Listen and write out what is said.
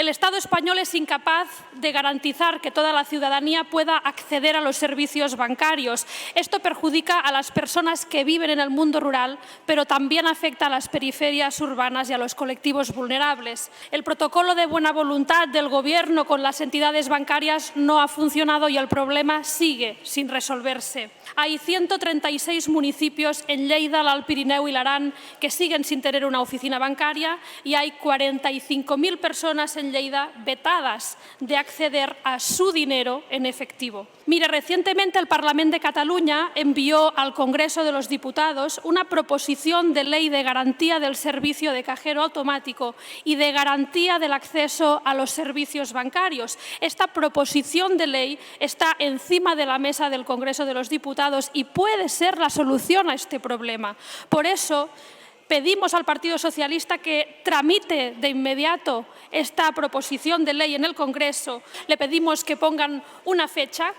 El Estado español es incapaz de garantizar que toda la ciudadanía pueda acceder a los servicios bancarios. Esto perjudica a las personas que viven en el mundo rural, pero también afecta a las periferias urbanas y a los colectivos vulnerables. El protocolo de buena voluntad del Gobierno con las entidades bancarias no ha funcionado y el problema sigue sin resolverse. Hay 136 municipios en Lleida, l'Alt Pirineu y la Aran que siguen sin tener una oficina bancaria y hay 45.000 personas en Lleida vetadas de acceder a su dinero en efectivo. Mire, recientemente el Parlament de Cataluña envió al Congreso de los Diputados una proposición de ley de garantía del servicio de cajero automático y de garantía del acceso a los servicios bancarios. Esta proposición de ley está encima de la mesa del Congreso de los Diputados y puede ser la solución a este problema. Por eso, pedimos al Partido Socialista que tramite de inmediato esta proposición de ley en el Congreso. Le pedimos que pongan una fecha.